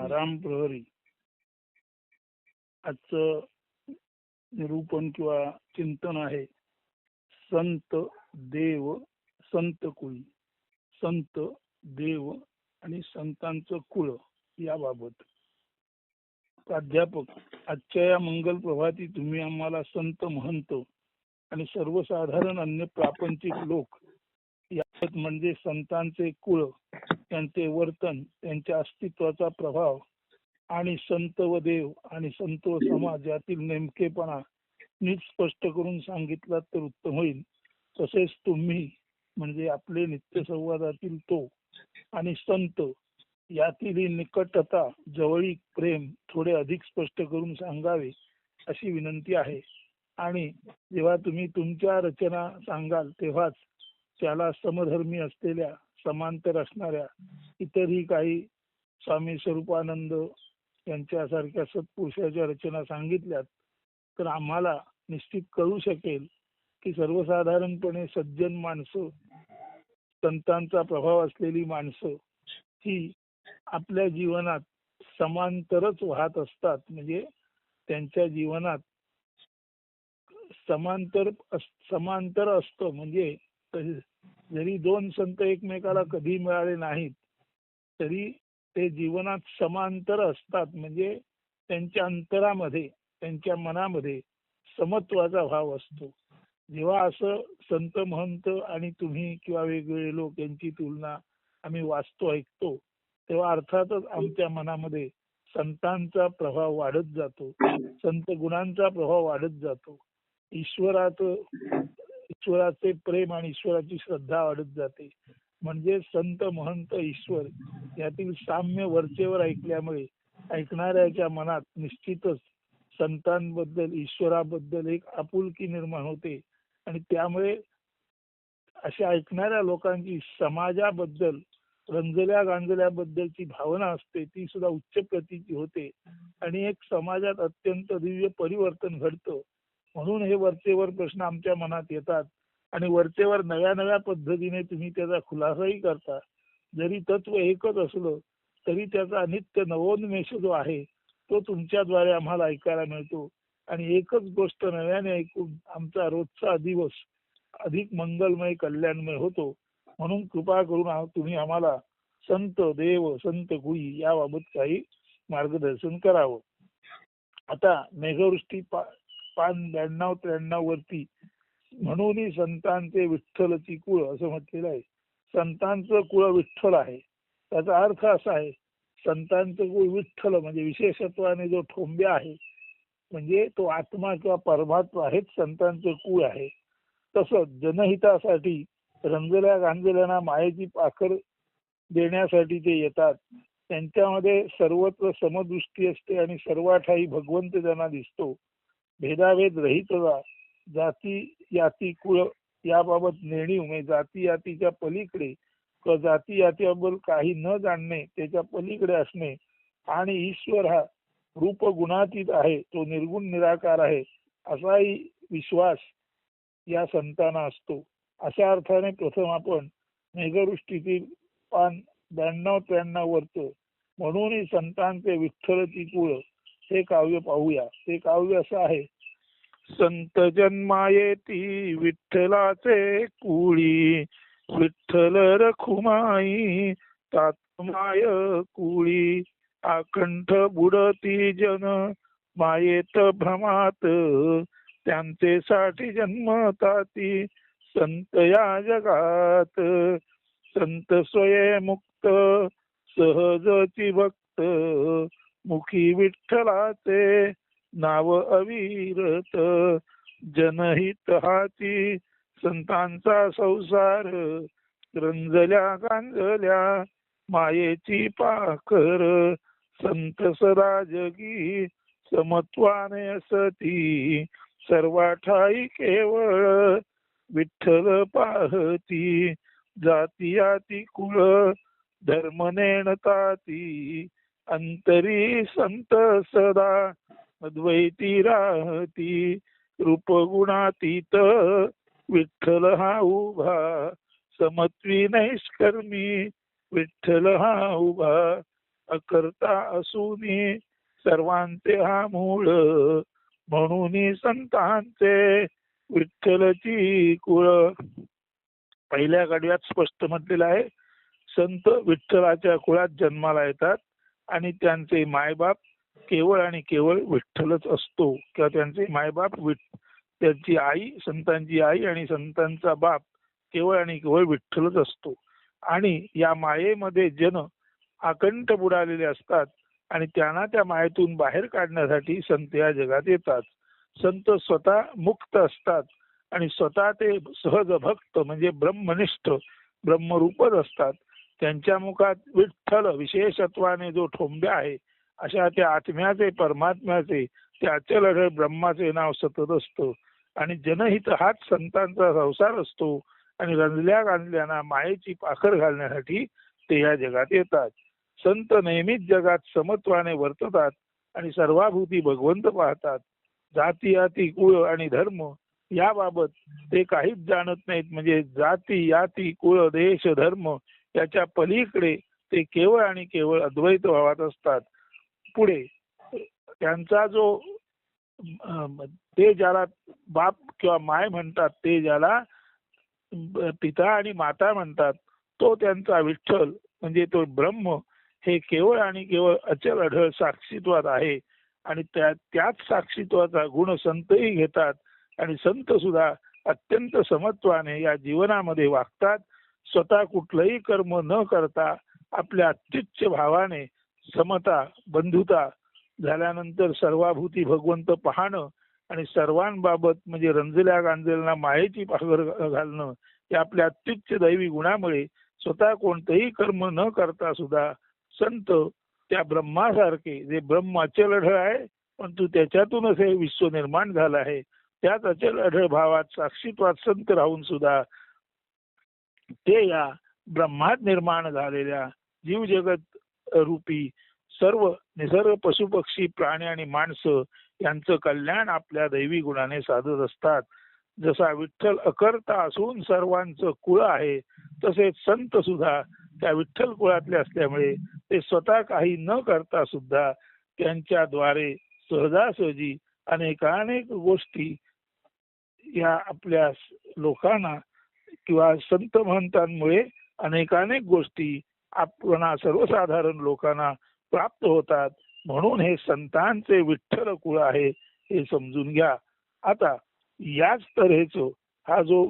राम प्रहरी आजचं निरूपण किंवा चिंतन आहे संत देव संत कुळी. संत देव आणि संतांचं कुळ याबाबत. प्राध्यापक, आजच्या या मंगल प्रभाती तुम्ही आम्हाला संत महंत आणि सर्वसाधारण अन्य प्रापंचिक लोक यात म्हणजे संतांचे कुळ, त्यांचे वर्तन, त्यांच्या अस्तित्वाचा प्रभाव आणि संत व देव आणि संत व समाज यातील नेमकेपणा नीट स्पष्ट करून सांगितलात तर उत्तम होईल. तसेच तुम्ही म्हणजे आपले नित्य संवादातील तो आणि संत यातील निकटता, जवळीक, प्रेम थोडे अधिक स्पष्ट करून सांगावे अशी विनंती आहे. आणि जेव्हा तुम्ही तुमच्या रचना सांगाल तेव्हाच त्याला समधर्मी असलेल्या, समांतर असणाऱ्या इतरही काही स्वामी स्वरूपानंद यांच्यासारख्या सत्पुरुषाच्या रचना सांगितल्यात तर आम्हाला निश्चित कळू शकेल की सर्वसाधारणपणे सज्जन माणसं, संतांचा प्रभाव असलेली माणसं ही आपल्या जीवनात समांतरच वाहत असतात. म्हणजे त्यांच्या जीवनात समांतर असतं. म्हणजे जरी दोन संत एकमेकाला कधी मिळाले नाहीत तरी ते जीवनात समांतर असतात. म्हणजे त्यांच्या अंतरामध्ये, त्यांच्या मनामध्ये समत्वाचा भाव असतो. जेव्हा असं संत महंत आणि तुम्ही किंवा वेगवेगळे लोक यांची तुलना आम्ही वाचतो, ऐकतो, तेव्हा अर्थातच आमच्या मनामध्ये संतांचा प्रभाव वाढत जातो, संत गुणांचा प्रभाव वाढत जातो, ईश्वराचे प्रेम आणि ईश्वराची श्रद्धा वाढत जाते. म्हणजे संत महंत ईश्वर यातील साम्य वरचेवर ऐकल्यामुळे ऐकणाऱ्याच्या मनात निश्चितच संतांबद्दल, ईश्वराबद्दल एक आपुलकी निर्माण होते आणि त्यामुळे अशा ऐकणाऱ्या लोकांची समाजाबद्दल, रंजल्या गांजल्याबद्दलची भावना असते ती सुद्धा उच्च प्रतीची होते आणि एक समाजात अत्यंत दिव्य परिवर्तन घडतं. म्हणून हे वरचेवर प्रश्न आमच्या मनात येतात आणि वरचेवर नव्या नव्या पद्धतीने तुम्ही त्याचा खुलासाही करता. जरी तत्व एकच असलं तरी त्याचा नित्य नवोन्मेष जो आहे तो तुमच्याद्वारे आम्हाला ऐकायला मिळतो आणि एकच गोष्ट नव्याने ऐकून आमचा रोजचा दिवस अधिक मंगलमय, कल्याणमय होतो. म्हणून कृपा करून तुम्ही आम्हाला संत देव संत कुळी याबाबत काही मार्गदर्शन करावं. आता मेघवृष्टी पान 92-93 वरती म्हणून संतांचे विठ्ठलची कुळ असं म्हटलेलं आहे. संतांचं कुळ विठ्ठल आहे. त्याचा अर्थ असा आहे, संतांचं कुळ विठ्ठल म्हणजे विशेषत्वाने जो ठोंब्या आहे, म्हणजे तो आत्मा किंवा परमात्मा हेच संतांचं कुळ आहे. तसंच जनहितासाठी रंजल्या गांजल्यांना मायेची पाखर देण्यासाठी ते येतात. त्यांच्यामध्ये सर्वत्र समदृष्टी असते आणि सर्वाठाई भगवंत त्यांना दिसतो. भेदाभेद रहित जाती याती कुळ याबाबत नेणीव म्हणजे जाती यातीच्या पलीकडे किंवा जाती यातीबद्दल काही न जाणणे, त्याच्या पलीकडे असणे आणि ईश्वर हा रूप गुणातीत आहे, तो निर्गुण निराकार आहे असाही विश्वास या संतांना असतो. अशा अर्थाने प्रथम आपण मेघवृष्टीतील पान 92-93 वरचं म्हणून संतांचे विठ्ठलची कुळ हे काव्य पाहूया. ते काव्य असं आहे, संत जन्मायेती विठ्ठलाचे कुळी, विठ्ठल रखुमाई तात्माय कुळी, आकंठ बुडती जन मायेत भ्रमात, त्यांचे साठी जन्मताती संत या जगात. संत स्वये मुक्त सहजची भक्त, मुखी विठ्ठलाचे नाव अविरत. जनहित हाती संतांचा संसार, रंजल्या गांजल्या मायेची पाखर. संत सदा जगी समत्वाने असती, सर्वाठाई केवळ विठ्ठल पाहती. जातीयाती कुळ धर्म नेणताती, अंतरी संत सदा अद्वैती राहती. रूपगुणातीत विठ्ठल हा उभा, समत्वी नैष्कर्मी विठ्ठल हा उभा. अकर्ता असूनी सर्वांचे हा मूळ, म्हणून संतांचे विठ्ठलची कुळ. पहिल्या कडव्यात स्पष्ट म्हटलेलं आहे, संत विठ्ठलाच्या कुळात जन्माला येतात आणि त्यांचे मायबाप केवळ आणि केवळ विठ्ठलच असतो, किंवा त्यांचे मायबाप त्यांची आई, संतांची आई आणि संतांचा बाप केवळ आणि केवळ विठ्ठलच असतो. आणि या मायेमध्ये जन अकंठ बुडालेले असतात आणि त्यांना त्या मायेतून बाहेर काढण्यासाठी संत या जगात येतात. संत स्वतः मुक्त असतात आणि स्वतः ते सहज भक्त म्हणजे ब्रह्मनिष्ठ ब्रह्मरूपच असतात. त्यांच्या मुखात विठ्ठल विशेषत्वाने जो ठोंब्या आहे अशा त्या आत्म्याचे परमात्म्याचे त्या अचल अढळ ब्रह्माचे नाव सतत असतं. आणि जनहित हाच संतांचा संसार असतो आणि रंजल्या गांजल्याना मायेची पाखर घालण्यासाठी ते या जगात येतात. संत नेहमीच जगात समत्वाने वर्ततात आणि सर्वाभूती भगवंत पाहतात. जाती याती कुळ आणि धर्म याबाबत ते काहीच जाणत नाहीत. म्हणजे जाती याती कुळ देश धर्म याच्या पलीकडे ते केवळ आणि केवळ अद्वैत भावात असतात. पुढे त्यांचा जो ते ज्याला बाप किंवा माय म्हणतात, ते ज्याला पिता आणि माता म्हणतात, तो त्यांचा विठ्ठल म्हणजे तो ब्रह्म हे केवळ आणि केवळ अचल अढळ साक्षीत्वात आहे. आणि त्याच साक्षीत्वाचा गुण संतही घेतात आणि संत सुद्धा अत्यंत समत्वाने या जीवनामध्ये वागतात. स्वतः कुठलंही कर्म न करता आपल्या अत्युच्च भावाने समता बंधुता झाल्यानंतर सर्वाभूती भगवंत पाहणं आणि सर्वांबाबत म्हणजे रंजल्या गांजलेल्या मायेची पाखर घालणं या आपल्या अत्युच्च दैवी गुणामुळे स्वतः कोणतंही कर्म न करता सुद्धा संत त्या ब्रह्मासारखे, जे ब्रह्म अचल अढळ आहे परंतु त्याच्यातूनच हे विश्व निर्माण झालं आहे, त्याच अचल अढळ भावात साक्षीत्वात संत राहून सुद्धा ते या ब्रह्मात निर्माण झालेल्या जीव जगत रूपी सर्व निसर्ग पशुपक्षी प्राणी आणि माणसं यांचं कल्याण आपल्या दैवी गुणाने साधत असतात. जसा विठ्ठल अकर्ता असून सर्वांचं कुळ आहे, तसेच संत सुद्धा त्या विठ्ठल कुळातले असल्यामुळे ते स्वतः काही न करता सुद्धा त्यांच्याद्वारे सहजासहजी अनेकानेक गोष्टी या आपल्या लोकांना किंवा संत महंतांमुळे अनेकानेक गोष्टी आपणा सर्वसाधारण लोकांना प्राप्त होतात. म्हणून हे संतांचे विठ्ठल कुळ आहे हे समजून घ्या. आता याच तऱ्हेचं हा जो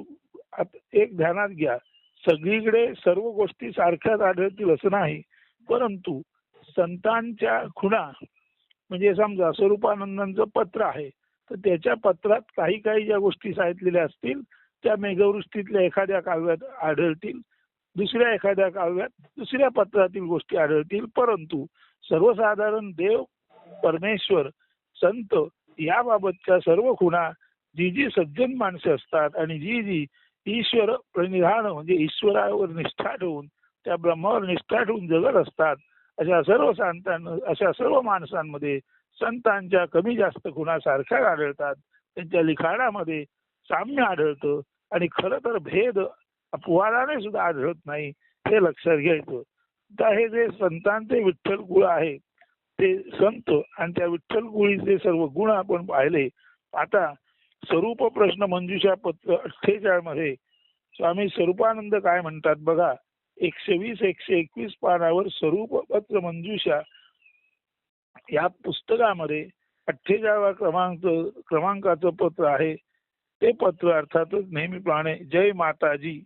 एक ध्यानात घ्या, सगळीकडे सर्व गोष्टी सारख्याच आढळतील असं नाही, परंतु संतांच्या खुणा म्हणजे समजा स्वरूपानंदांचं पत्र आहे तर त्याच्या पत्रात काही काही ज्या गोष्टी सांगितलेल्या असतील त्या मेघवृष्टीतल्या एखाद्या काव्यात आढळतील, दुसऱ्या एखाद्या काव्यात दुसऱ्या पत्रातील गोष्टी आढळतील. परंतु सर्वसाधारण देव परमेश्वर संत याबाबतच्या सर्व खुणा जी जी सज्जन माणसं असतात आणि जी जी ईश्वर प्रणिधान म्हणजे ईश्वरावर निष्ठा ठेवून त्या ब्रह्मावर निष्ठा ठेवून जगत असतात, अशा सर्व संतांना अशा सर्व माणसांमध्ये संतांच्या कमी जास्त खुणा सारख्या आढळतात. त्यांच्या लिखाणामध्ये साम्य आढळतं आणि खरं तर भेद अपवादाने सुद्धा आढळत नाही, हे लक्षात घ्यायचं. तर हे जे संतांचे विठ्ठल गुण आहे ते संत आणि त्या विठ्ठल गुळीचे सर्व गुण आपण पाहिले. आता स्वरूप प्रश्न मंजुषा पत्र 48 मध्ये स्वामी स्वरूपानंद काय म्हणतात बघा. 120-121 पानावर स्वरूप पत्र मंजुषा या पुस्तकामध्ये 48व्या क्रमांकाचं पत्र आहे. ते पत्र अर्थातच नेहमीप्रमाणे जय माताजी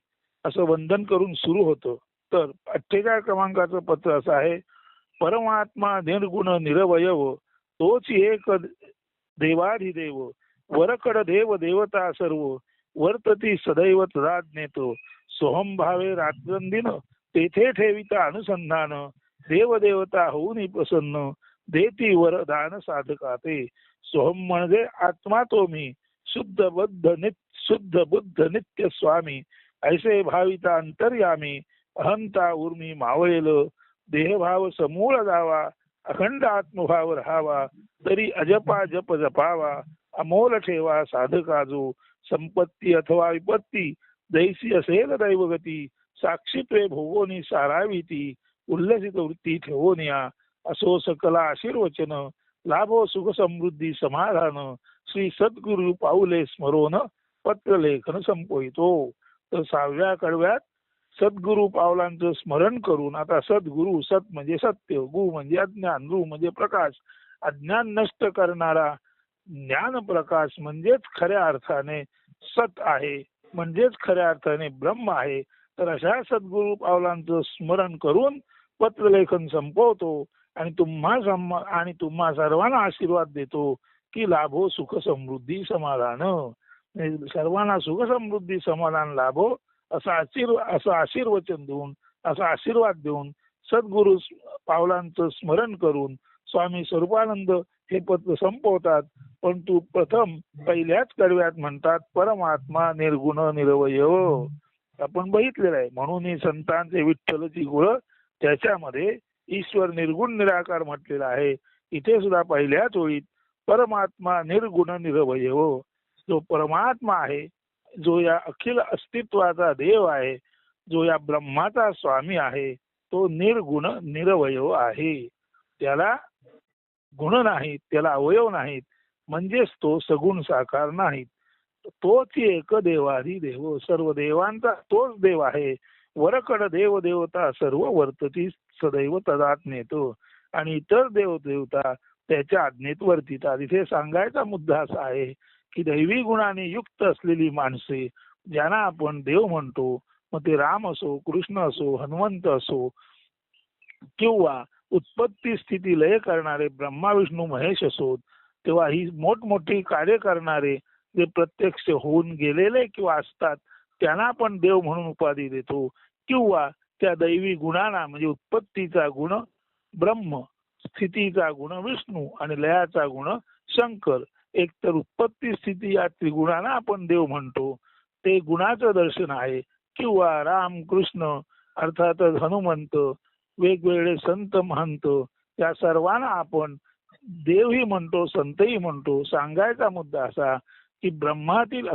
असं वंदन करून सुरू होतं. तर 48व्या क्रमांकाचं पत्र असं आहे. परमात्मा निर्गुण निरवयव तोच एक देवाधिदेव वरकड देव देवता सर्व वर्तती सदैव तदाज्ञेतो सोहम भावे रात्रंदिन तेथे ठेविता अनुसंधान देवदेवता होऊन प्रसन्न देती वरदान साधकाते. सोहम म्हणजे आत्मा तो मी शुद्ध बुद्ध नित्य स्वामी ऐसे भाविता अंतर्यामी अहंता उर्मी मावळेल देहभाव समूळ जावा अखंड आत्मभाव राहावा तरी अजपा जप जपावा अमोल ठेवा साधका जो संपत्ती अथवा विपत्ती दैसी असेल दैवगती साक्षीत्वे भोगोनी सारावी ती उल्लसित वृत्ती ठेवून या असो सकला आशीर्वचन, लाभो सुख समृद्धी समाधान, श्री सद्गुरु पाऊले स्मरोन, पत्रलेखन संपोहितो. तर 6व्या कडव्यात सद्गुरु पावलांचं स्मरण करून, आता सद्गुरु, सत म्हणजे सत्य, गु म्हणजे अज्ञान, रु म्हणजे प्रकाश, अज्ञान नष्ट करणारा ज्ञान प्रकाश म्हणजेच खऱ्या अर्थाने सत आहे, म्हणजेच खऱ्या अर्थाने ब्रह्म आहे. तर अशा सद्गुरु पावलांचं स्मरण करून पत्रलेखन संपवतो आणि तुम्हा सर्वांना आशीर्वाद देतो की लाभो सुख समृद्धी समाधान. सर्वांना सुख समृद्धी समाधान लाभो असं आशीर्वचन देऊन, असा आशीर्वाद देऊन सद्गुरु पावलांचं स्मरण करून स्वामी स्वरूपानंद हे पत्र संपवतात. परंतु प्रथम पहिल्याच कडव्यात म्हणतात परमात्मा निर्गुण निरवय. आपण बघितलेलं आहे. म्हणून ही संतांचे विठ्ठलची गुळ त्याच्यामध्ये ईश्वर निर्गुण निराकार म्हटलेला आहे. इथे सुद्धा पहिल्याच ओळीत परमात्मा निर्गुण निरवय, जो परमात्मा आहे, जो या अखिल अस्तित्वाचा देव आहे, जो या ब्रह्माचा स्वामी आहे, तो निर्गुण निरवय आहे. त्याला गुण नाहीत, त्याला अवयव नाहीत, म्हणजेच तो सगुण साकार नाहीत. तोच एक देवाधी देव, सर्व देवांचा तोच देव आहे. वरकड देव देवता सर्व वर्तती सदैव तदात नेतो, आणि इतर देव देवता त्याच्या आज्ञेत वर्तितात. इथे सांगायचा मुद्दा असा आहे की दैवी गुणाने युक्त असलेली माणसे ज्यांना आपण देव म्हणतो, मग ते राम असो, कृष्ण असो, हनुमंत असो, किंवा उत्पत्ती स्थिती लय करणारे ब्रह्मा विष्णू महेश असोत, तेव्हा ही मोठमोठी कार्य करणारे जे प्रत्यक्ष होऊन गेलेले किंवा असतात त्यांना आपण देव म्हणून उपाधी देतो. किंवा त्या दैवी गुणांना, म्हणजे उत्पत्तीचा गुण ब्रह्म, स्थितीचा गुण विष्णू आणि लयाचा गुण शंकर, एक तर उत्पत्ती स्थिती या त्रिगुणांना आपण देव म्हणतो, ते गुणाचं दर्शन आहे. किंवा राम कृष्ण अर्थातच हनुमंत, वेगवेगळे संत महंत, या सर्वांना आपण देवही म्हणतो, संतही म्हणतो. सांगायचा मुद्दा असा की ब्रह्मातील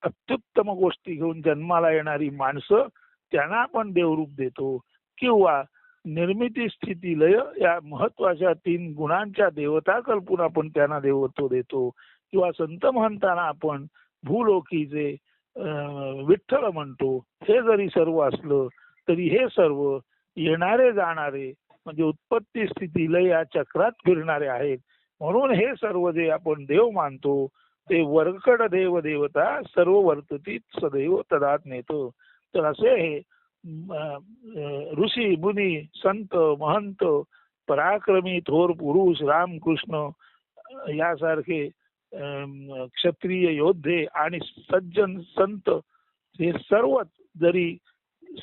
अत्युत्तम गोष्टी घेऊन जन्माला येणारी माणसं त्यांना आपण देवरूप देतो. किंवा निर्मिती स्थिती लय या महत्वाच्या 3 गुणांच्या देवता कल्पून आपण त्यांना देवत्व देतो. किंवा संत महंतांना आपण भूलोकीचे विठ्ठल म्हणतो. हे जरी सर्व असलं तरी हे सर्व येणारे जाणारे, म्हणजे उत्पत्ती स्थिती लय या चक्रात फिरणारे आहेत. म्हणून हे सर्व जे आपण देव मानतो ते वरकड देव देवता सर्व वर्तती सदैव तदात नेतो. तर असे हे ऋषी मुनी संत महंत, पराक्रमी थोर पुरुष रामकृष्ण यासारखे क्षत्रिय योद्धे आणि सज्जन संत, हे सर्वच जरी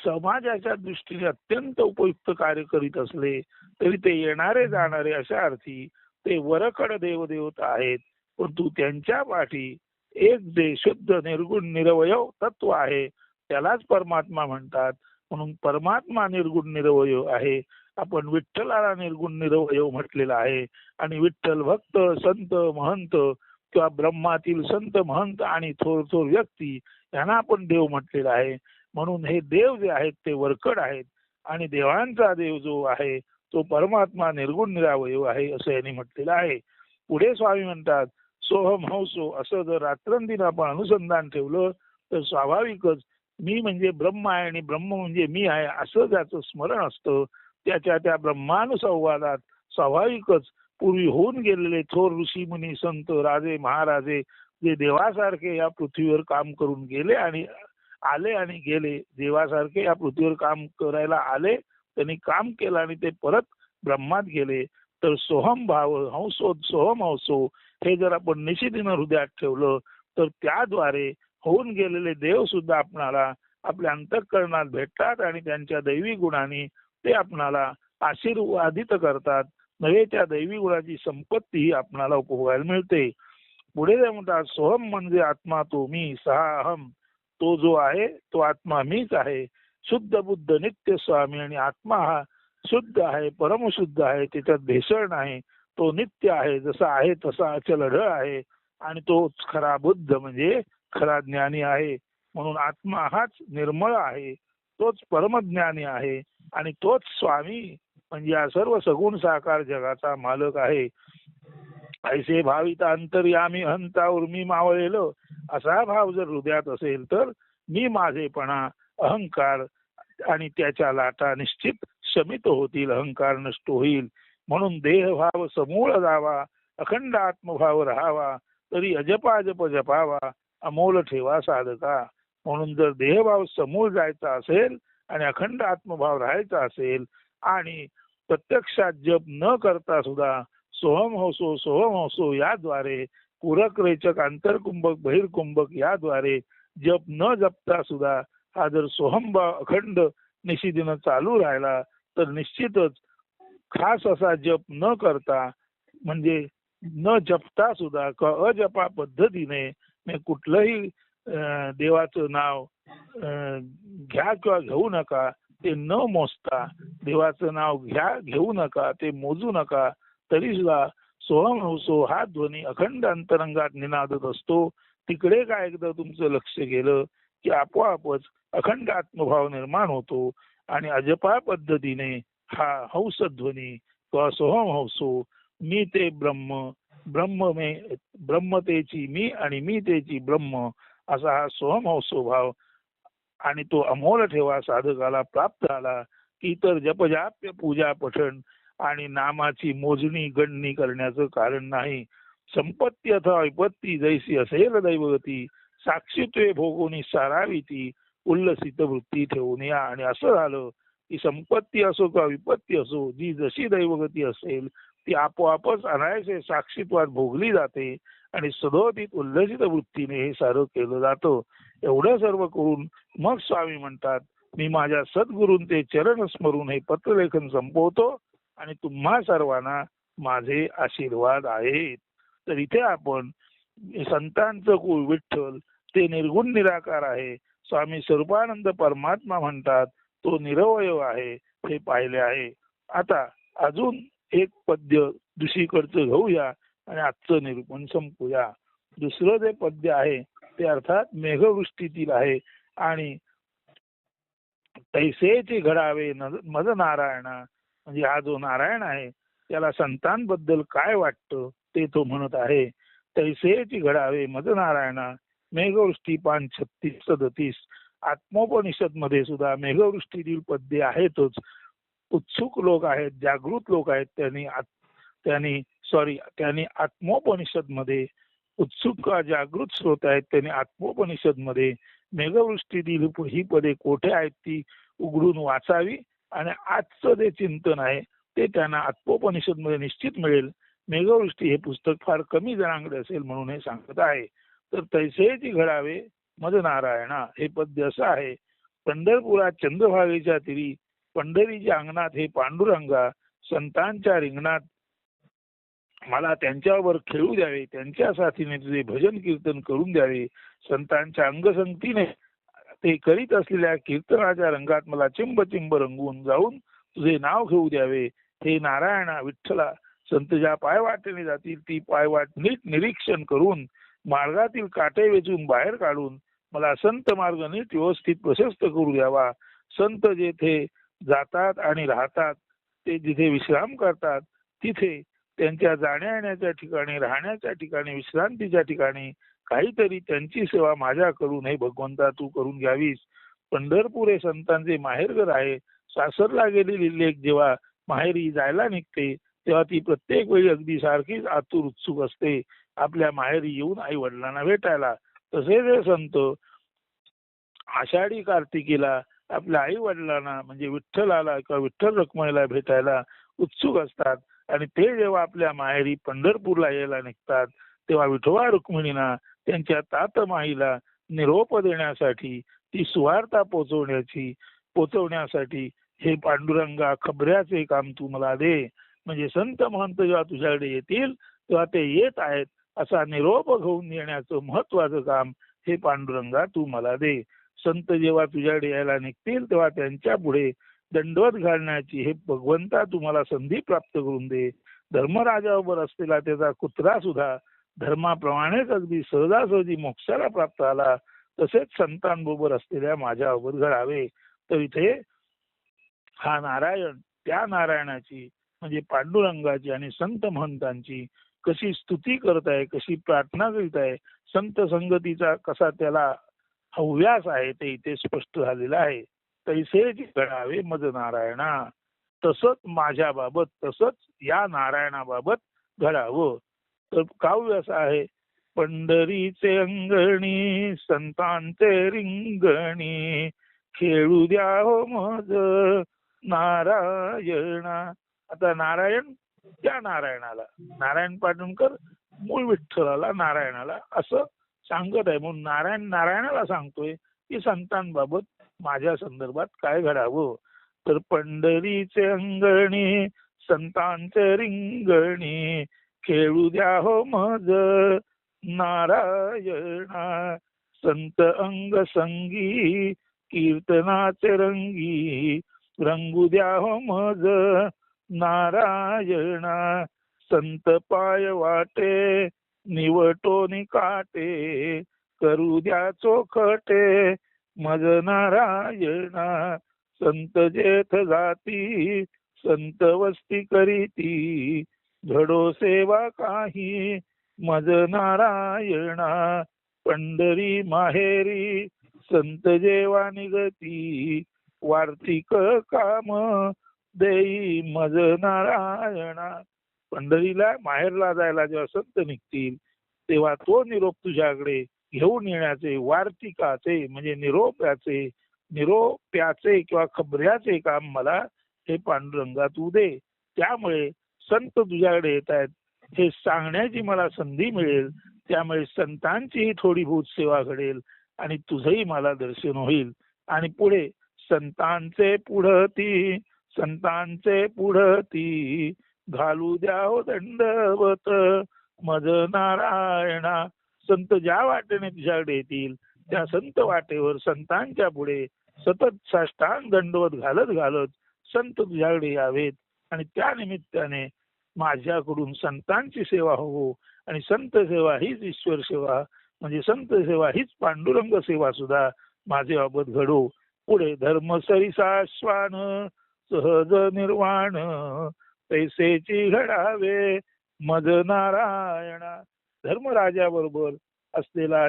समाजाच्या दृष्टीने अत्यंत उपयुक्त कार्य करीत असले तरी ते येणारे जाणारे अशा अर्थी ते वरकड देवदेवता आहेत. परंतु त्यांच्या पाठी एक जे शुद्ध निर्गुण निरवय तत्व आहे त्यालाच परमात्मा म्हणतात. म्हणून परमात्मा निर्गुण निरवय आहे. आपण विठ्ठलाला निर्गुण निरवय म्हटलेला आहे. आणि विठ्ठल भक्त संत महंत किंवा ब्रह्मातील संत महंत आणि थोर थोर व्यक्ती यांना आपण देव म्हटलेला आहे. म्हणून हे देव जे आहेत ते वरकड आहेत आणि देवांचा देव जो आहे तो परमात्मा निर्गुण निरावय आहे असं यांनी म्हटलेलं आहे. पुढे स्वामी म्हणतात सोहम हंसो, असं जर रात्रंदिन आपण अनुसंधान ठेवलं तर स्वाभाविकच मी म्हणजे ब्रह्म आहे आणि ब्रह्म म्हणजे मी आहे असं ज्याचं स्मरण असतं त्याच्या त्या ब्रह्मानुसंवादात स्वाभाविकच पूर्वी होऊन गेलेले थोर ऋषी मुनी संत राजे महाराजे जे देवासारखे या पृथ्वीवर काम करून गेले आणि आले आणि गेले, देवासारखे या पृथ्वीवर काम करायला आले, त्यांनी काम केलं आणि ते परत ब्रह्मात गेले. तर सोहम भाव हंसो सोहम हंसो हे जर आपण निशितीनं हृदयात ठेवलं तर त्याद्वारे होऊन गेलेले देव सुद्धा आपणाला आपल्या अंतःकरणात भेटतात आणि त्यांच्या दैवी गुणांनी ते आपणाला आशीर्वादित करतात. नव्हे त्या दैवी गुणाची संपत्ती ही आपणाला उपभोगायला मिळते. पुढे जे म्हणतात सोहम म्हणजे आत्मा तो मी, सहा अहम, तो जो आहे तो आत्मा मीच आहे. शुद्ध बुद्ध नित्य स्वामी, आणि आत्मा हा शुद्ध आहे, परमशुद्ध आहे, त्याच्यात भेसळ नाही, तो नित्य आहे, जसा आहे तसा अचल अढळ आहे आणि तो खरा बुद्ध म्हणजे खरा ज्ञानी आहे. म्हणून आत्मा हाच निर्मळ आहे, तोच परमज्ञानी आहे आणि तोच स्वामी म्हणजे या सर्व सगुण साकार जगाचा मालक आहे. ऐसे भावित अंतर्यामी हंता उर्मी मावळेलो, असा भाव जर हृदयात असेल तर मी माझेपणा, अहंकार आणि त्याच्या लाटा निश्चित शमित होतील, अहंकार नष्ट होईल. म्हणून देहभाव समूळ जावा, अखंड आत्मभाव राहावा, तरी अजपा जप जपावा, अमोल ठेवा साधका. म्हणून जर देहभाव समूळ जायचा असेल आणि अखंड आत्मभाव राहायचा असेल आणि प्रत्यक्षात जप न करता सुद्धा सोहम होसो याद्वारे पूरक रेचक आंतरकुंभक बहिर्कुंभक याद्वारे जप न जपता सुद्धा हा जर सोहम अखंड निशिदिनं चालू राहिला तर निश्चितच खास असा जप न करता म्हणजे न जपता सुद्धा अजपा पद्धतीने कुठलंही देवाचं नाव घ्या किंवा घेऊ नका, ते न मोजता देवाचं नाव घेऊ नका, ते मोजू नका, तरी सुद्धा सोहम होसो हा ध्वनी अखंड अंतरंगात निनादत असतो. तिकडे काय एकदा तुमचं लक्ष गेलं की आपोआपच अखंड आत्मभाव निर्माण होतो आणि अजपा पद्धतीने हा हंसध्वनी किंवा सोहम हंसो मी ते ब्रह्म, ब्रह्म तेची मी आणि मी तेची ब्रह्म असा हा सोहम हंसो भाव आणि तो अमोल ठेवा साधकाला प्राप्त झाला की तर जपजाप्य पूजा पठण आणि नामाची मोजणी गणनी करण्याचं कारण नाही. संपत्ती अथवा विपत्ती जैसी असेल दैवगती, साक्षीत्वे भोगोनी सारावी ती, उल्लसित वृत्ती ठेवून या. आणि असं झालं की संपत्ती असो किंवा विपत्ती असो, जी जशी दैवगती असेल ती आपोआपच अनायसे साक्षीत्वात भोगली जाते आणि सदोदित उल्लसित वृत्तीने हे सारं केलं जातं. एवढं सर्व करून मग स्वामी म्हणतात, मी माझ्या सद्गुरूंचे चरण स्मरून हे पत्रलेखन संपवतो आणि तुम्हा सर्वांना माझे आशीर्वाद आहेत. तर इथे आपण संतांचं कुळ विठ्ठल ते निर्गुण निराकार आहे, स्वामी स्वरूपानंद परमात्मा म्हणतात तो निरवयव आहे, हे पाहिले आहे. आता अजून एक पद्य दुसरीकडचं घेऊया आणि आजचं निरूपण संपूया. दुसरं जे पद्य आहे ते अर्थात मेघवृष्टीतील आहे आणि तैसेचे घडावे मद नारायणा, म्हणजे हा जो नारायण आहे त्याला संतांबद्दल काय वाटतं ते तो म्हणत आहे. तैसेची घडावे मद नारायणा, मेघवृष्टी 5:36-37. आत्मोपनिषद मध्ये सुद्धा मेघवृष्टीतील पद्य आहेतच. उत्सुक लोक आहेत, जागृत लोक आहेत, त्यांनी आत्मोपनिषद मध्ये उत्सुक जागृत श्रोते आहेत, त्यांनी आत्मोपनिषद मध्ये मेघवृष्टीतील ही पदे कोठे आहेत ती उघडून वाचावी आणि आजचं जे चिंतन आहे ते त्यांना आत्मोपनिषद मध्ये निश्चित मिळेल. मेघवृष्टी हे पुस्तक फार कमी जणांकडे असेल म्हणून हे सांगत आहे. तर तैसेची घडावे मद नारायणा हे पद्य असं आहे. पंढरपुरात चंद्रभागेच्या तीरी पंढरीच्या अंगणात हे पांडुरंगा, संतांच्या रिंगणात मला त्यांच्यावर खेळू द्यावे, त्यांच्या साथीने तुझे भजन कीर्तन करून द्यावे, संतांच्या अंगसंगतीने ते करीत असलेल्या कीर्तनाच्या रंगात मला चिंब चिंब रंगवून जाऊन तुझे नाव घेऊ द्यावे. हे नारायणा विठ्ठला, संत ज्या पायवाटेने जातील ती पायवाट नीट निरीक्षण करून मार्गातील काटे वेचून बाहेर काढून मला संत मार्ग नीट व्यवस्थित प्रशस्त करू द्यावा. संत जेथे जातात आणि राहतात, ते जिथे विश्राम करतात तिथे त्यांच्या जाण्या येण्याच्या ठिकाणी, राहण्याच्या ठिकाणी, विश्रांतीच्या ठिकाणी काहीतरी त्यांची सेवा माझ्याकडून हे भगवंता तू करून घ्यावीस. पंढरपूर हे संतांचे माहेरघर आहे. सासरला गेलेली लेक जेव्हा माहेरी जायला निघते तेव्हा ती प्रत्येक वेळी अगदी सारखीच आतुर उत्सुक असते आपल्या माहेरी येऊन आई वडिलांना भेटायला. तसे जे संत आषाढी कार्तिकीला आपल्या आई वडिलांना म्हणजे विठ्ठलाला किंवा विठ्ठल रखुमाईला भेटायला उत्सुक असतात आणि ते जेव्हा आपल्या माहेरी पंढरपूरला यायला निघतात तेव्हा विठोबा रुक्मिणींना त्यांच्या तातमाईला निरोप देण्यासाठी, ती सुवार्ता पोचवण्यासाठी हे पांडुरंगा खबऱ्याचे काम तू मला दे. म्हणजे संत महंत जेव्हा तुझ्याकडे येतील तेव्हा ते येत आहेत असा निरोप घेऊन येण्याचं महत्वाचं काम हे पांडुरंगा तू मला दे. संत जेव्हा तुझ्याकडे यायला निघतील तेव्हा त्यांच्या पुढे दंडवत घालण्याची हे भगवंता तुम्हाला संधी प्राप्त करून दे. धर्मराजावर असलेला त्याचा कुत्रा सुद्धा धर्माप्रमाणेच अगदी सहजासहजी मोक्षाला प्राप्त झाला, तसेच संतांबरोबर असलेल्या माझ्याबरोबर घडावे. तर इथे हा नारायण त्या नारायणाची म्हणजे पांडुरंगाची आणि संत महंतांची कशी स्तुती करत आहे, कशी प्रार्थना करीत आहे, संत संगतीचा कसा त्याला हव्यास आहे ते इथे स्पष्ट झालेलं आहे. तैसे घडावे मज नारायणा, तसंच माझ्याबाबत, तसंच या नारायणाबाबत घडावं. तर काव्य असं आहे, पंढरीचे अंगणी संतांचे रिंगणी, खेळू द्या हो मज नारायणा. आता नारायण त्या नारायणाला, नारायण पाटणकर मूळ विठ्ठलाला नारायणाला असं सांगत आहे. म्हणून नारायण नारायणाला सांगतोय की संतांबाबत माझ्या संदर्भात काय घडावं. तर पंढरीचे अंगणी संतांचे रिंगणी, खेळू द्या हो मज नारायणा. संत अंग संगी कीर्तनाचे रंगी, रंगू द्या हो मज नारायणा. संत पाय वाटे निवटोनी काटे, करू द्या चोखटे मज नारायणा. संत जेथ जाती संत वस्ती करीती, घडो सेवा काही मज नारायणा. पंढरी माहेरी संत जेवा निगती, वार्तिक काम देई मज नारायणा. पंढरीला माहेरला जायला जेव्हा संत निघतील तेव्हा तो निरोप तुझ्याकडे घेऊन येण्याचे, वार्तिकाचे म्हणजे निरोप्याचे किंवा खबऱ्याचे काम मला हे पांडुरंगा तू दे. त्यामुळे संत तुझ्याकडे येत आहेत हे सांगण्याची मला संधी मिळेल. त्यामुळे संतांचीही थोडी बहुत सेवा घडेल आणि तुझंही मला दर्शन होईल. आणि पुढे संतांचे पुढती घालू द्या हो दंडवत मज नारायणा. संत ज्या वाटेने तुझ्याकडे येतील त्या संत वाटेवर संतांच्या पुढे सतत साष्टांग दंडवत घालत घालत संत तुझ्याकडे यावेत. आणि त्या निमित्ताने माझ्याकडून संतांची सेवा हो, आणि संत सेवा हीच ईश्वर सेवा म्हणजे संत सेवा हीच पांडुरंग सेवा सुद्धा माझे बाबत घडो. पुढे धर्म सरिसाश्वान सहज निर्वाण, तैसेची घडावे मज नारायणा. धर्मराजाबरोबर असलेला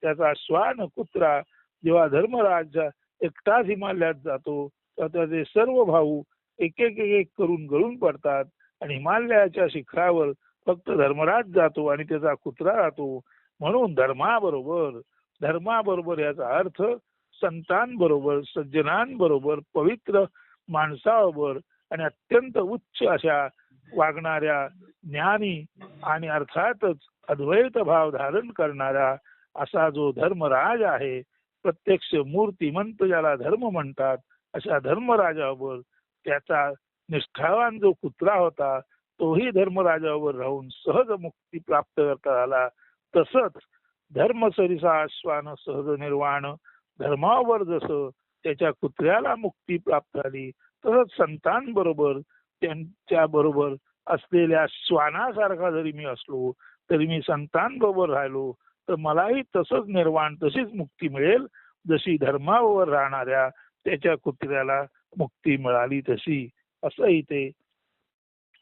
त्याचा श्वान कुत्रा जेव्हा धर्मराज एकटाच हिमालयात जातो तर त्याचे सर्व भाऊ एक एक एक करून गळून पडतात आणि हिमालयाच्या शिखरावर फक्त धर्मराज जातो आणि त्याचा कुत्रा राहतो. म्हणून धर्माबरोबर याचा अर्थ संतांबरोबर, सज्जनांबरोबर, पवित्र माणसाबरोबर आणि अत्यंत उच्च अशा वागणाऱ्या ज्ञानी आणि अर्थातच अद्वैत भाव धारण करणारा असा जो धर्मराज आहे, प्रत्यक्ष मूर्तिमंत ज्याला धर्म म्हणतात, अशा धर्मराजावर त्याचा निष्ठावान जो कुत्रा होता तोही धर्मराजावर राहून सहज मुक्ती प्राप्त करता आला. तसंच धर्मसरिसा आश्वान सहज निर्वाण, धर्मावर जसं त्याच्या कुत्र्याला मुक्ती प्राप्त झाली तसंच संतांबरोबर त्यांच्या बरोबर असलेल्या श्वानासारखा जरी मी असलो तरी मी संतांबरोबर राहिलो तर मलाही तसंच निर्वाण, तशीच मुक्ती मिळेल जशी धर्मावर राहणाऱ्या त्याच्या कुत्र्याला मुक्ती मिळाली तशी. असं इथे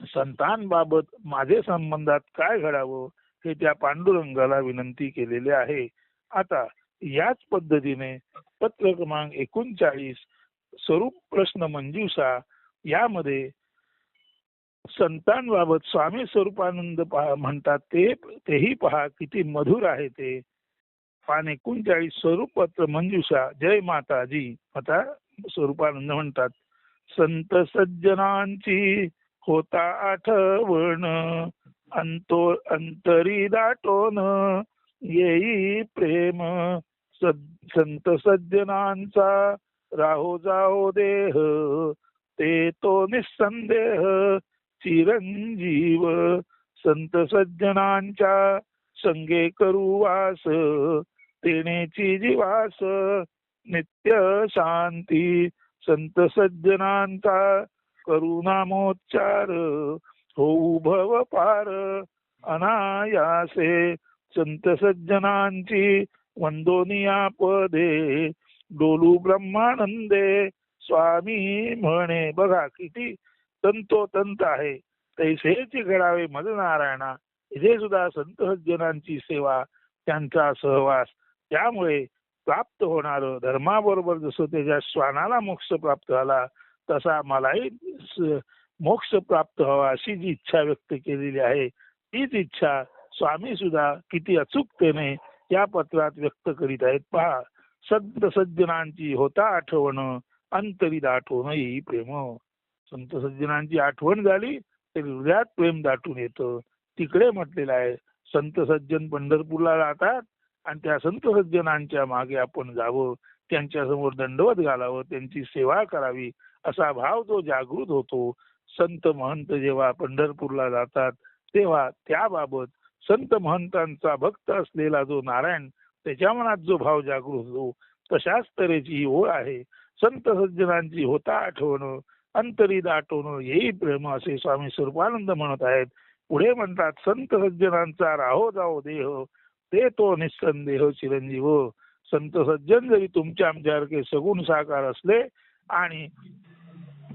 संतांबाबत माझे संबंधात काय घडावं हे त्या पांडुरंगाला विनंती केलेले आहे. आता याच पद्धतीने पत्र क्रमांक 39 स्वरूप प्रश्न मंजुषा यामध्ये संतांबाबत स्वामी स्वरूपानंद म्हणतात तेही पहा किती मधुर आहे ते. पान 39 स्वरूप पत्र मंजुषा. जय माताजी. आता स्वरूपानंद म्हणतात, संत सज्जनांची होता आठवण, अंतरी दाटोन येई प्रेम, संत सज्जनांचा राहो जाओ देह, ते तो निसंदेह चिरंजीव, संत सज्जनांच्या संगे करू वास, तेनेची जीवास नित्य शांती, संत सज्जनांचा करुणामोच्चार, होऊ भव पार अनायासे, संत सज्जनांची वंदोनिया पदे, डोलू ब्रह्मानंदे स्वामी म्हणे. बघा किती तंतोतंत आहे तैसेच घडावे मद नारायणा. इथे सुद्धा संत सज्जनांची सेवा, त्यांचा सहवास, त्यामुळे प्राप्त होणार धर्माबरोबर जसं त्याच्या श्वानाला मोक्ष प्राप्त झाला तसा मलाही मोक्ष प्राप्त व्हावा अशी जी इच्छा व्यक्त केलेली आहे, तीच इच्छा स्वामी सुद्धा किती अचूकतेने या पत्रात व्यक्त करीत आहेत. पहा, संत सज्जनांची होता आठवण, अंतरी दाटून येई प्रेम. संत सज्जनांची आठवण झाली तरी हृदयात प्रेम दाटून येतं. तिकडे म्हटलेलं आहे, संत सज्जन पंढरपूरला जातात आणि त्या संत सज्जनांच्या मागे आपण जावं, त्यांच्या समोर दंडवत घालावं, त्यांची सेवा करावी असा भाव तो जागृत होतो. संत महंत जेव्हा पंढरपूरला जातात तेव्हा त्याबाबत संत महंतांचा भक्त असलेला जो नारायण, त्याच्या मनात जो भाव जागृत होतो, तशाच तऱ्हेची ही ओळ आहे. संत सज्जनांची होता आठवण, अंतरी दाटवण येई प्रेम, असे स्वामी स्वरूपानंद म्हणत आहेत. पुढे म्हणतात, संत सज्जनांचा राहो जाओ देह, ते तो निस्संदेह चिरंजीव. संत सज्जन जरी तुमच्या आमच्यासारखे सगुण साकार असले आणि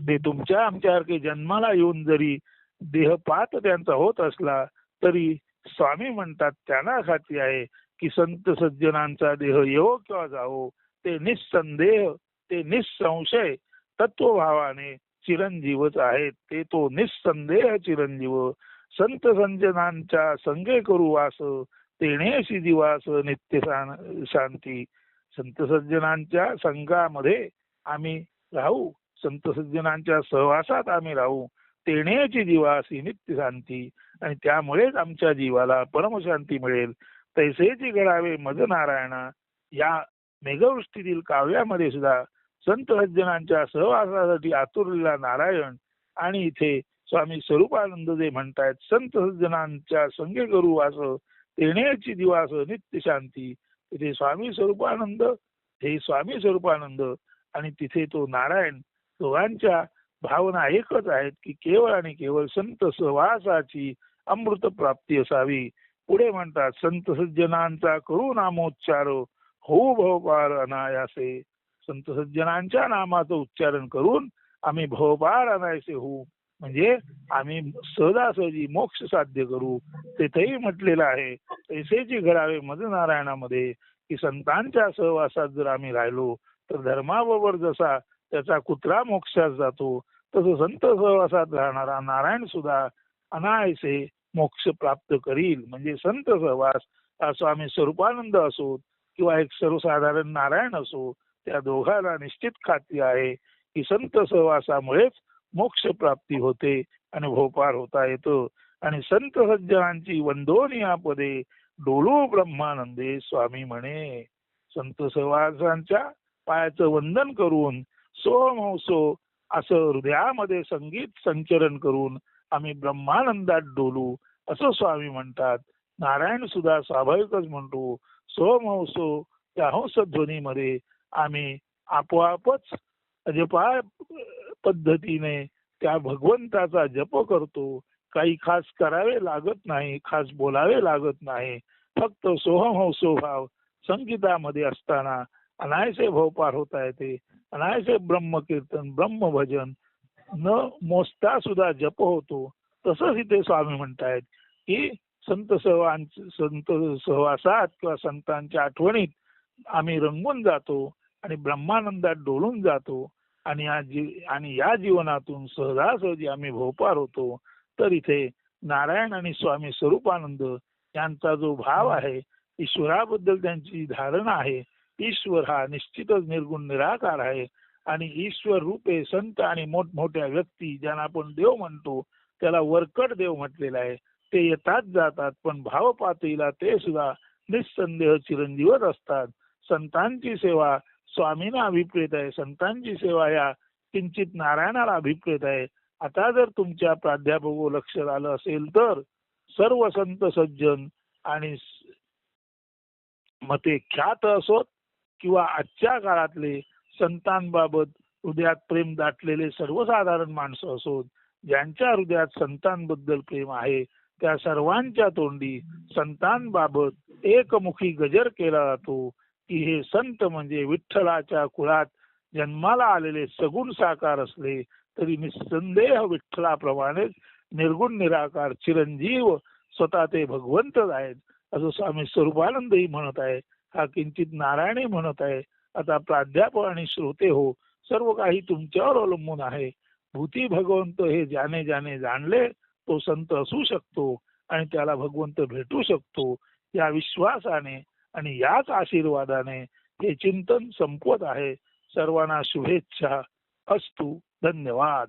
ते तुमच्या आमच्यासारखे जन्माला येऊन जरी देहपात त्यांचा होत असला तरी स्वामी म्हणतात त्यांना खात्री आहे की संत सज्जनांचा देह येवो किंवा जावो, ते निस्संदेह, ते निसंशय तत्वभावाने चिरंजीवच आहेत. ते तो निस्संदेह चिरंजीव. संत सज्जनांच्या संगे करू वास, तेणेशी दिवास नित्य शांती. संत सज्जनांच्या संघामध्ये आम्ही राहू, संत सज्जनांच्या सहवासात आम्ही राहू, तेणेची जीवासी नित्य शांती, आणि त्यामुळेच आमच्या जीवाला परमशांती मिळेल. तैसेची घडावे मद नारायणा. या मेघवृष्टीतील काव्यामध्ये सुद्धा संत सज्जनांच्या सहवासासाठी आतुरलेला नारायण, आणि इथे स्वामी स्वरूपानंद जे म्हणतायत, संत सज्जनांच्या संगे करू वास, तेणेची दिवास नित्य शांती. तिथे स्वामी स्वरूपानंद, हे स्वामी स्वरूपानंद आणि तिथे तो नारायण, दोघांच्या भावना एकच आहेत की केवळ आणि केवळ संत सहवासाची अमृत प्राप्ती असावी. पुढे म्हणतात, संत सज्जनांचा करू नामोच्चार, होऊ भवपार अनायासे. संत सज्जनांच्या नामाचं उच्चारण करून आम्ही भवपार अनायासे होऊ, म्हणजे आम्ही सहजासहजी मोक्ष साध्य करू. तेथेही म्हटलेलं आहे, तैसेची घडावे मद नारायणामध्ये, की संतांच्या सहवासात जर आम्ही राहिलो तर धर्माबरोबर जसा त्याचा कुत्रा मोक्षात जातो, तसं संत सहवासात राहणारा नारायण सुद्धा अनायसे मोक्ष प्राप्त करील. म्हणजे संत सहवास हा स्वामी स्वरूपानंद असो किंवा एक सर्वसाधारण नारायण असो, त्या दोघांना निश्चित खात्री आहे की संत सहवासामुळेच मोक्ष प्राप्ती होते आणि भोपार होता येतो. आणि संत सज्जनांची वंदोनिया पदे, डोलू ब्रह्मानंदे स्वामी म्हणे. संत सहवासांच्या पायाचं वंदन करून सोमोसो असं हृदयामध्ये संगीत संचरण करून आम्ही ब्रह्मानंदात डोलू असं स्वामी म्हणतात. नारायण सुद्धा स्वाभाविकच म्हणतो, सोमोसो त्या हंसध्वनीमध्ये आम्ही आपोआपच जपा पद्धतीने त्या भगवंताचा जप करतो. काही खास करावे लागत नाही, खास बोलावे लागत नाही. फक्त सोहम हंसो भाव संगीतामध्ये असताना अनायसे भवपार होता येते. अनायसे ब्रह्मकीर्तन, ब्रह्मभजन न मोजता सुद्धा जप होतो. तसंच इथे स्वामी म्हणतायत की संत सहवासात किंवा संतांच्या आठवणीत आम्ही रंगून जातो आणि ब्रह्मानंदात डोलून जातो आणि या जीवनातून सहजासहजी आम्ही भोपार होतो. तर इथे नारायण आणि स्वामी स्वरूपानंद यांचा जो भाव आहे, ईश्वराबद्दल त्यांची धारणा आहे, ईश्वर हा निश्चितच निर्गुण निराकार आहे आणि ईश्वर रूपे संत आणि मोठमोठ्या व्यक्ती ज्यांना आपण देव म्हणतो त्याला वरकड देव म्हटलेला आहे. ते येतात जातात, पण भाव पातळीला ते सुद्धा निस्संदेह चिरंजीवच असतात. संतांची सेवा स्वामींना अभिप्रेत आहे, संतांची सेवा या किंचित नारायणाला अभिप्रेत आहे. आता जर तुमच्या प्राध्यापक लक्षात आलं असेल तर सर्व संत सज्जन आणि मते ख्यात असोत किंवा आजच्या काळातले संतांबाबत हृदयात प्रेम दाटलेले सर्वसाधारण माणसं असोत, ज्यांच्या हृदयात संतांबद्दल प्रेम आहे, त्या सर्वांच्या तोंडी संतांबाबत एकमुखी गजर केला जातो की हे संत म्हणजे विठ्ठलाच्या कुळात जन्माला आलेले सगुण साकार असले तरी निसंदेह विठ्ठलाप्रमाणेच निर्गुण निराकार चिरंजीव स्वतः ते भगवंतच आहेत असं स्वामी स्वरूपानंदही म्हणत आहे. हा किंचित नारायणी म्हणत आहे. आता प्राध्यापक आणि श्रोते हो, सर्व काही तुमच्यावर अवलंबून आहे. भूती भगवंत हे ज्याने ज्याने जाणले तो संत असू शकतो आणि त्याला भगवंत भेटू शकतो. या विश्वासाने आणि याच आशीर्वादाने हे चिंतन संपवत आहे. सर्वांना शुभेच्छा. अस्तु. धन्यवाद.